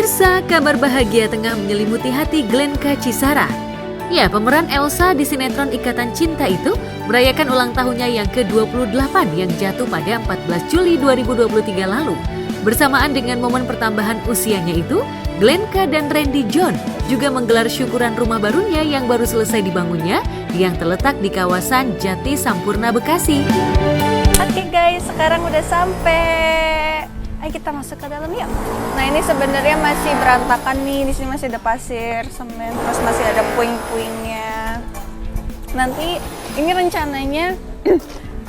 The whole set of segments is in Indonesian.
Pemirsa, kabar bahagia tengah menyelimuti hati Glenka Cisara. Ya, pemeran Elsa di sinetron Ikatan Cinta itu merayakan ulang tahunnya yang ke-28 yang jatuh pada 14 Juli 2023 lalu. Bersamaan dengan momen pertambahan usianya itu, Glenka dan Randy John juga menggelar syukuran rumah barunya yang baru selesai dibangunnya yang terletak di kawasan Jati Sampurna, Bekasi. Oke guys, sekarang udah sampai. Ayo kita masuk ke dalam yuk. Nah ini sebenarnya masih berantakan nih, di sini masih ada pasir, semen, terus masih ada puing-puingnya. Nanti ini rencananya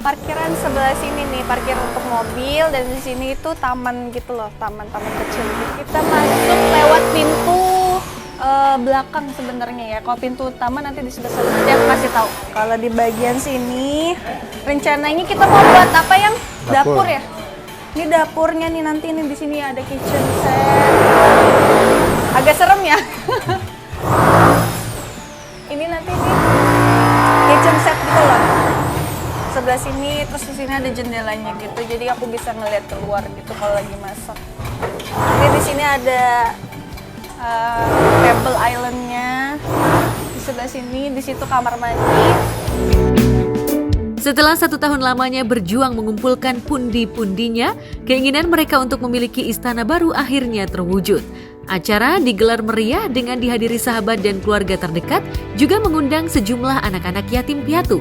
parkiran sebelah sini nih, parkir untuk mobil, dan di sini itu taman gitu loh, taman-taman kecil. Kita masuk lewat pintu belakang sebenarnya ya. Kalau pintu utama nanti di sebelah sana, nanti aku kasih tahu. Kalau di bagian sini rencananya kita mau buat apa yang dapur ya? Ini dapurnya nih, nanti ini di sini ada kitchen set. Agak serem ya. Ini nanti nih kitchen set gitu loh. Sebelah sini, terus di sini ada jendelanya gitu. Jadi aku bisa ngeliat keluar gitu kalau lagi masak. Nanti di sini ada table islandnya. Di sebelah sini, di situ kamar mandi. Setelah 1 tahun lamanya berjuang mengumpulkan pundi-pundinya, keinginan mereka untuk memiliki istana baru akhirnya terwujud. Acara digelar meriah dengan dihadiri sahabat dan keluarga terdekat, juga mengundang sejumlah anak-anak yatim piatu.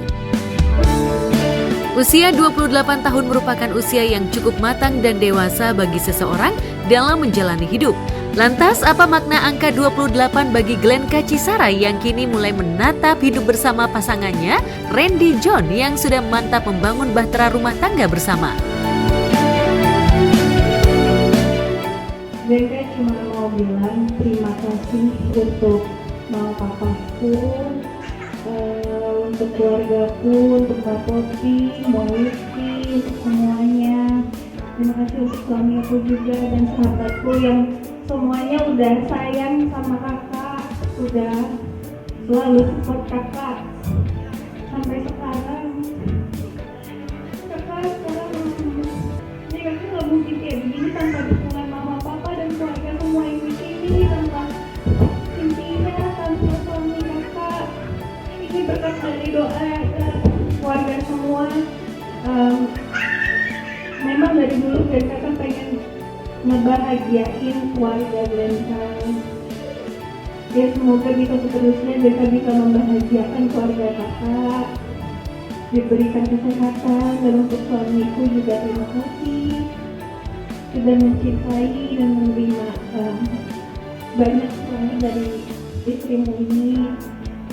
Usia 28 tahun merupakan usia yang cukup matang dan dewasa bagi seseorang dalam menjalani hidup. Lantas, apa makna angka 28 bagi Glenka Cisara yang kini mulai menatap hidup bersama pasangannya, Randy John, yang sudah mantap membangun bahtera rumah tangga bersama? Glenka cuma mau bilang terima kasih untuk mama papaku, untuk keluargaku, untuk Mbak Popi, Mbak Lutfi, untuk semuanya. Terima kasih untuk suami aku juga dan sahabatku yang semuanya udah sayang sama kakak, udah selalu support kakak sampai sekarang. Kakak sekarang ini kakak nggak mungkin kayak begini tanpa dukungan mama papa dan keluarga semua yang di sini, tanpa intinya tanpa suami kakak. Ini berkat dari doa keluarga semua. Memang dari dulu Glenka kan pengen ngebahagiain keluarga Glenka. Ya semoga bisa seterusnya Glenka bisa membahagiakan keluarga kakak, diberikan kesehatan, dan untuk suamiku juga terima kasih sudah mencintai dan menerima banyak suami dari istrimu ini.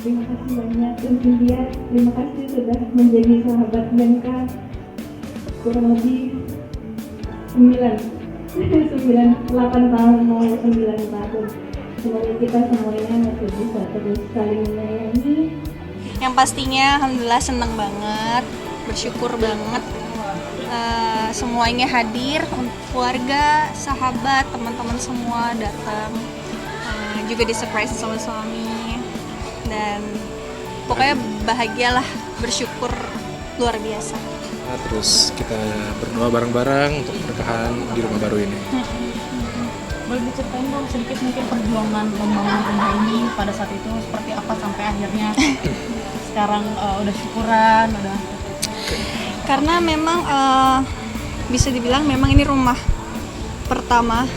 Terima kasih banyak. Dan India, terima kasih sudah menjadi sahabat Glenka kurang lebih 8 tahun, mau 9 tahun. Semoga kita semuanya masih bisa terus saling menyayangi. Yang pastinya alhamdulillah seneng banget, bersyukur banget. Semuanya hadir, keluarga, sahabat, teman-teman semua datang. Juga di surprise sama suami. Dan pokoknya bahagialah, bersyukur luar biasa. Terus kita berdoa bareng-bareng untuk bertahan di rumah baru ini. Boleh diceritain dong sedikit mungkin perjuangan membangun rumah ini pada saat itu seperti apa sampai akhirnya sekarang udah syukuran, udah. Karena memang bisa dibilang memang ini rumah pertama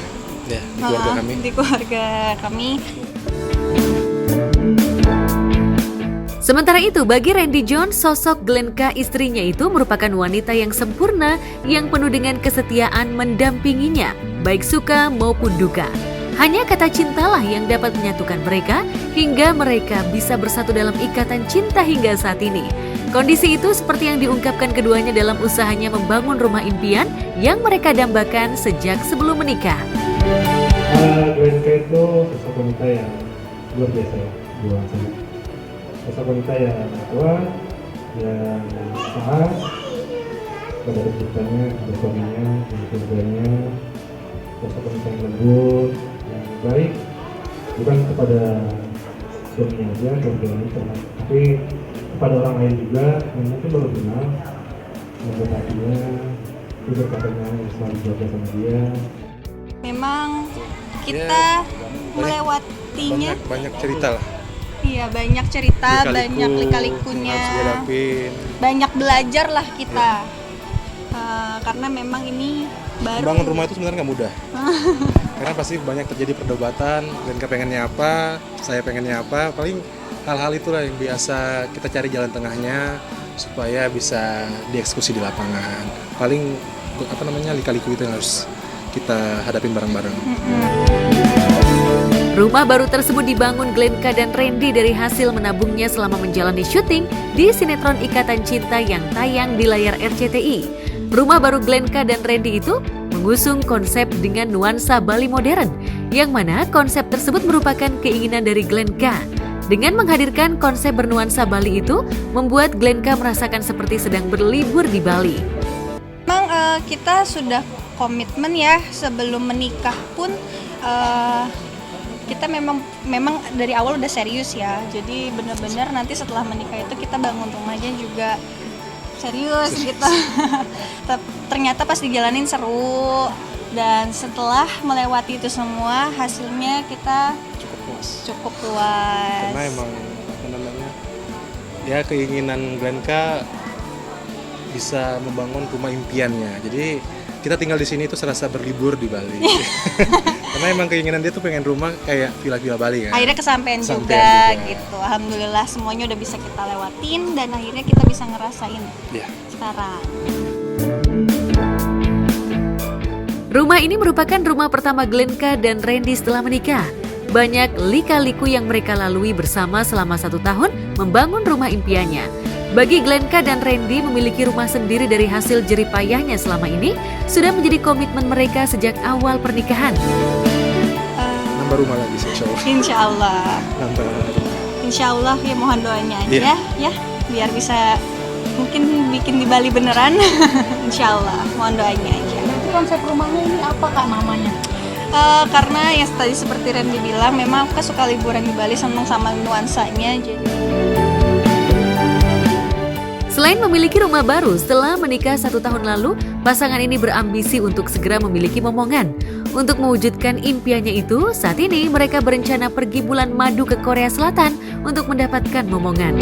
Ya, di keluarga kami. Di keluarga kami. Sementara itu, bagi Randy John, sosok Glenka istrinya itu merupakan wanita yang sempurna yang penuh dengan kesetiaan mendampinginya, baik suka maupun duka. Hanya kata cintalah yang dapat menyatukan mereka hingga mereka bisa bersatu dalam ikatan cinta hingga saat ini. Kondisi itu seperti yang diungkapkan keduanya dalam usahanya membangun rumah impian yang mereka dambakan sejak sebelum menikah. Glenka itu sosok wanita yang luar biasa ya, buat saya. Sosok wanita yang kuat, yang taat pada penciptanya, pada suaminya, pada keluarganya. Sosok wanita yang lembut, yang baik, bukan kepada suaminya aja, keluarga wanita, tapi kepada orang lain juga yang mungkin baru kenal, membuat hatinya, itu katanya yang selalu jaga sama dia. Memang kita banyak- melewatinya. banyak cerita lah. Iya, banyak cerita, Lika-liku banyak lika-likunya, yang harus dihadapin. banyak belajar lah kita. Karena memang ini baru. Bangun rumah itu sebenarnya nggak mudah. Karena pasti banyak terjadi perdebatan, Glenka pengennya apa, saya pengennya apa, paling hal-hal itulah yang biasa kita cari jalan tengahnya supaya bisa dieksekusi di lapangan. Paling lika-liku itu yang harus kita hadapin bareng-bareng. Rumah baru tersebut dibangun Glenka dan Randy dari hasil menabungnya selama menjalani syuting di sinetron Ikatan Cinta yang tayang di layar RCTI. Rumah baru Glenka dan Randy itu mengusung konsep dengan nuansa Bali modern, yang mana konsep tersebut merupakan keinginan dari Glenka. Dengan menghadirkan konsep bernuansa Bali itu, membuat Glenka merasakan seperti sedang berlibur di Bali. Memang kita sudah komitmen ya, sebelum menikah pun kita memang dari awal udah serius ya. Jadi benar-benar nanti setelah menikah itu kita bangun rumahnya juga serius gitu. Ternyata pas dijalanin seru, dan setelah melewati itu semua hasilnya kita cukup puas. Karena emang ya keinginan Glenka bisa membangun rumah impiannya. Jadi kita tinggal di sini itu serasa berlibur di Bali. Karena emang keinginan dia tuh pengen rumah kayak villa-villa Bali kan. Akhirnya kesampean juga gitu. Alhamdulillah semuanya udah bisa kita lewatin dan akhirnya kita bisa ngerasain sekarang. Rumah ini merupakan rumah pertama Glenka dan Randy setelah menikah. Banyak lika-liku yang mereka lalui bersama selama 1 tahun membangun rumah impiannya. Bagi Glenka dan Randy, memiliki rumah sendiri dari hasil jerih payahnya selama ini sudah menjadi komitmen mereka sejak awal pernikahan. Nambah rumah lagi insya Allah. Insya Allah. Nambah rumah. Insya Allah ya, mohon doanya aja ya, biar bisa mungkin bikin di Bali beneran. Insya Allah, mohon doanya aja. Berarti konsep rumahnya ini apa Kak namanya? Karena yang tadi seperti Randy bilang, memang aku suka liburan di Bali, senang sama nuansanya. Jadi Selain memiliki rumah baru setelah menikah 1 tahun lalu, pasangan ini berambisi untuk segera memiliki momongan. Untuk mewujudkan impiannya itu, saat ini mereka berencana pergi bulan madu ke Korea Selatan untuk mendapatkan momongan.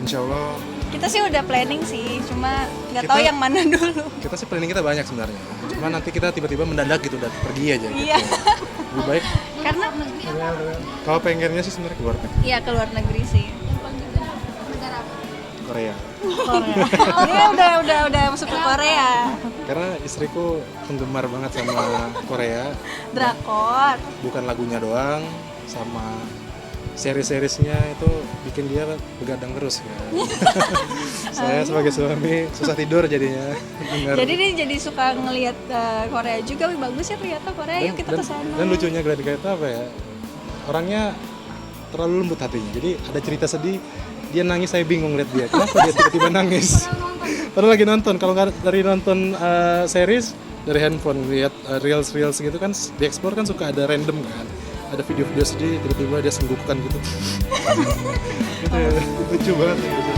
Insya Allah. kita sih udah planning sih, cuma nggak tahu yang mana dulu. Kita sih planning kita banyak sebenarnya. Cuma nanti kita tiba-tiba mendadak gitu dan pergi aja. Gitu. Iya. Lebih baik. Karena Kalau pengennya sih sebenarnya keluar negeri. iya, ke luar negeri sih. Korea. Dia udah masuk ke Korea. Karena istriku penggemar banget sama Korea. Drakor. Bukan lagunya doang, sama seri-serisnya itu bikin dia begadang terus kan. Saya sebagai suami susah tidur jadinya dengar. Jadi dia jadi suka ngelihat Korea juga. Wih, bagus ya ternyata Korea, yuk kita kesana. Dan lucunya Glenka itu apa ya, orangnya terlalu lembut hatinya. Jadi ada cerita sedih, dia nangis, saya bingung lihat dia. Kenapa dia tiba-tiba nangis? Padahal lagi nonton. Kalau dari nonton series dari handphone lihat reels gitu kan, diekspor kan suka ada random kan. Ada video-video sedih, tiba-tiba dia senggukan gitu. Gitu ya, lucu banget gitu.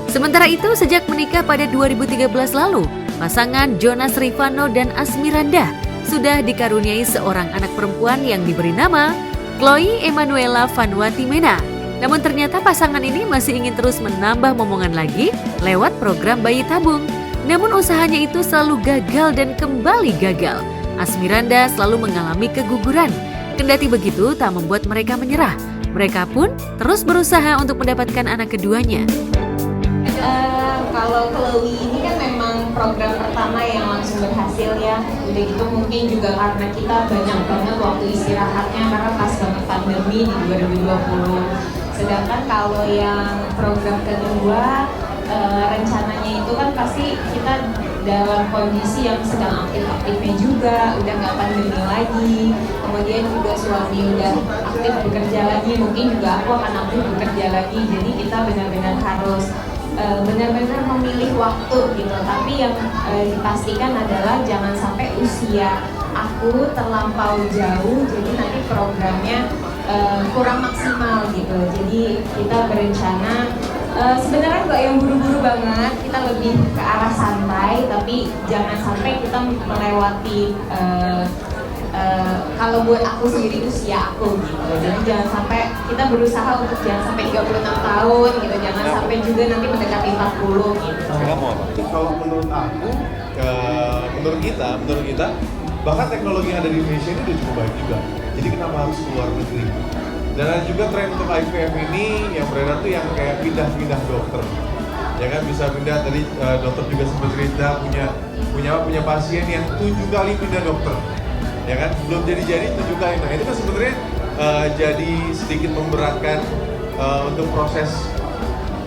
Sementara itu, sejak menikah pada 2013 lalu, pasangan Jonas Rifano dan Asmiranda sudah dikaruniai seorang anak perempuan yang diberi nama Chloe Emanuela Vanuati Mena. Namun ternyata pasangan ini masih ingin terus menambah momongan lagi lewat program bayi tabung. Namun usahanya itu selalu gagal dan kembali gagal. Asmiranda selalu mengalami keguguran. Kendati begitu, tak membuat mereka menyerah. Mereka pun terus berusaha untuk mendapatkan anak keduanya. Kalau Chloe ini kan memang program pertama yang langsung berhasil ya. Udah gitu mungkin juga karena kita banyak banget waktu istirahatnya karena pas banget pandemi di 2020. Sedangkan kalau yang program kedua rencananya itu kan pasti kita dalam kondisi yang sedang aktif-aktifnya juga, udah nggak pandemi lagi, kemudian juga suami udah aktif bekerja lagi, mungkin juga aku akan aktif bekerja lagi, jadi kita benar-benar harus benar-benar memilih waktu gitu. Tapi yang dipastikan adalah jangan sampai usia aku terlampau jauh, jadi nanti programnya kurang maksimal gitu. Jadi kita berencana sebenarnya nggak yang buru-buru banget. kita lebih ke arah santai, tapi jangan sampai kita melewati kalau buat aku sendiri itu usia aku gitu. Jadi jangan sampai kita berusaha untuk jangan sampai 36 tahun gitu, jangan sampai juga nanti mendekati 40 gitu. Kalau menurut aku, menurut kita, bahkan teknologi yang ada di Indonesia ini udah cukup baik juga. Jadi kenapa harus keluar negeri? Dan ada juga tren untuk IVF ini yang beredar tuh yang kayak pindah-pindah dokter. Ya kan, bisa pindah, tadi dokter juga sempat cerita punya pasien yang 7 kali pindah dokter. Ya kan, belum jadi 7 kali. Nah itu kan sebenarnya jadi sedikit memberatkan untuk proses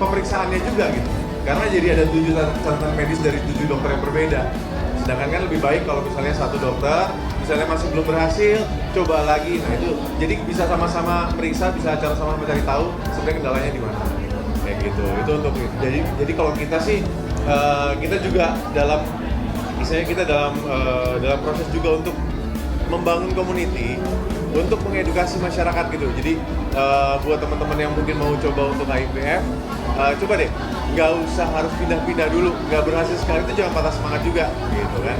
pemeriksaannya juga gitu. Karena jadi ada 7 catatan medis dari 7 dokter yang berbeda. Sedangkan kan lebih baik kalau misalnya satu dokter, misalnya masih belum berhasil, coba lagi. Nah itu jadi bisa sama-sama periksa, bisa sama-sama mencari tahu sebenarnya kendalanya di mana. Kayak gitu. Itu untuk jadi kalau kita sih kita juga dalam misalnya kita dalam proses juga untuk membangun community, untuk mengedukasi masyarakat gitu. Jadi buat teman-teman yang mungkin mau coba untuk IVF, coba deh, nggak usah harus pindah-pindah dulu, nggak berhasil sekali itu jangan patah semangat juga, gitu kan.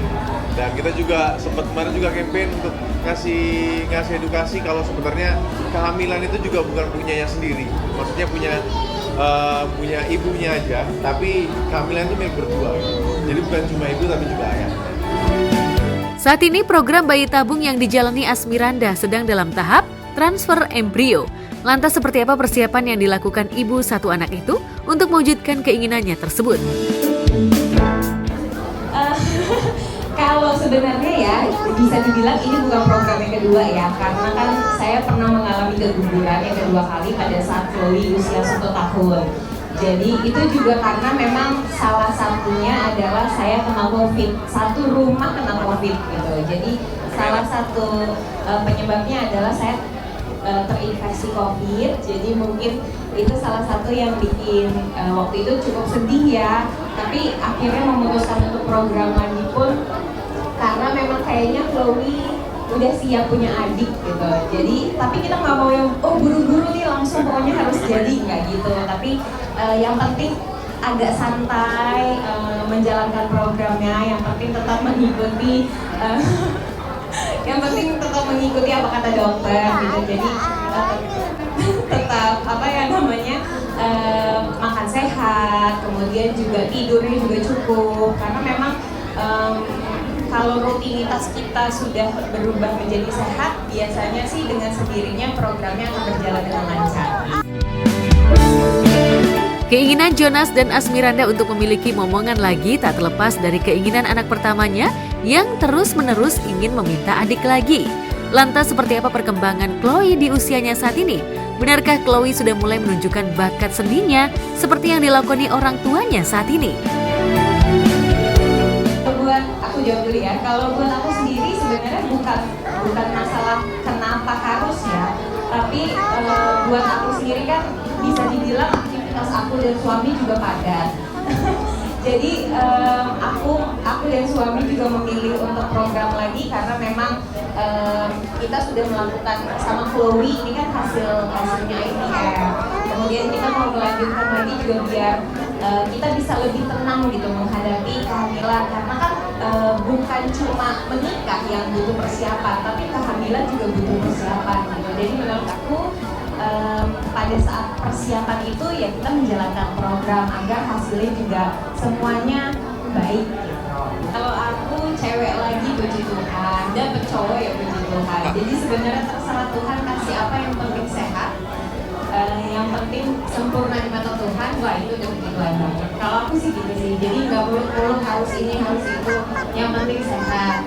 Dan kita juga sempat kemarin juga campaign untuk ngasih edukasi kalau sebenarnya kehamilan itu juga bukan punyanya sendiri, maksudnya punya ibunya aja, tapi kehamilan itu milik berdua. Gitu. Jadi bukan cuma ibu tapi juga ayah. Saat ini program bayi tabung yang dijalani Asmiranda sedang dalam tahap transfer embrio. Lantas seperti apa persiapan yang dilakukan ibu satu anak itu untuk mewujudkan keinginannya tersebut? Kalau sebenarnya ya bisa dibilang ini bukan program yang kedua ya, karena kan saya pernah mengalami keguguran yang kedua kali pada saat Chloe usia 1 tahun. Jadi itu juga karena memang salah satunya adalah saya kena COVID, satu rumah kena COVID gitu. Jadi salah satu penyebabnya adalah saya terinfeksi COVID. Jadi mungkin itu salah satu yang bikin waktu itu cukup sedih ya. Tapi akhirnya memutuskan untuk program lagi pun karena memang kayaknya Chloe udah siap punya adik gitu. Jadi tapi kita nggak mau yang buru-buru nih langsung pokoknya harus jadi, nggak gitu. Tapi yang penting agak santai menjalankan programnya. Yang penting tetap mengikuti apa kata dokter gitu. Jadi tetap makan sehat, kemudian juga tidurnya juga cukup. Karena memang kalau rutinitas kita sudah berubah menjadi sehat, biasanya sih dengan sendirinya programnya akan berjalan dengan lancar. Keinginan Jonas dan Asmiranda untuk memiliki momongan lagi tak terlepas dari keinginan anak pertamanya yang terus-menerus ingin meminta adik lagi. Lantas seperti apa perkembangan Chloe di usianya saat ini? Benarkah Chloe sudah mulai menunjukkan bakat seninya seperti yang dilakoni orang tuanya saat ini? Aku jawab dulu ya. Kalau buat aku sendiri sebenarnya bukan masalah kenapa harus ya, tapi buat aku sendiri kan bisa dibilang aktivitas aku dan suami juga padat. Jadi aku dan suami juga memilih untuk program lagi karena memang kita sudah melakukan sama Chloe ini kan hasilnya IVF. Kemudian kita mau melanjutkan lagi juga biar kita bisa lebih tenang gitu menghadapi kehamilan, karena kan bukan cuma menikah yang butuh persiapan, tapi kehamilan juga butuh persiapan gitu. Jadi menurut aku pada saat persiapan itu ya kita menjalankan program agar hasilnya juga semuanya baik gitu. Kalau aku cewek lagi puji Tuhan, dapet cowok ya puji Tuhan. Jadi sebenarnya terserah Tuhan kasih apa, yang penting sehat. Yang penting sempurna di mata Tuhan, wah itu udah begitu aja. Kalau aku sih gitu sih, jadi nggak perlu harus ini harus itu, yang penting sehat.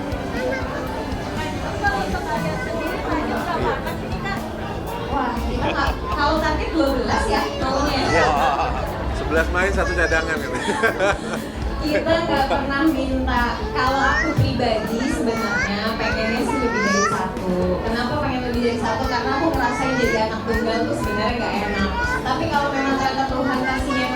Wah kita nggak, kalau target 12 ya maunya. 11 main 1 cadangan gitu. Kita nggak pernah minta. Kalau aku pribadi sebenarnya pengennya sih lebih dari 1. Kenapa pengen lebih dari 1? Karena aku ngerasain jadi anak tunggal tuh sebenarnya nggak enak. Tapi kalau memang ternyata Tuhan kasihnya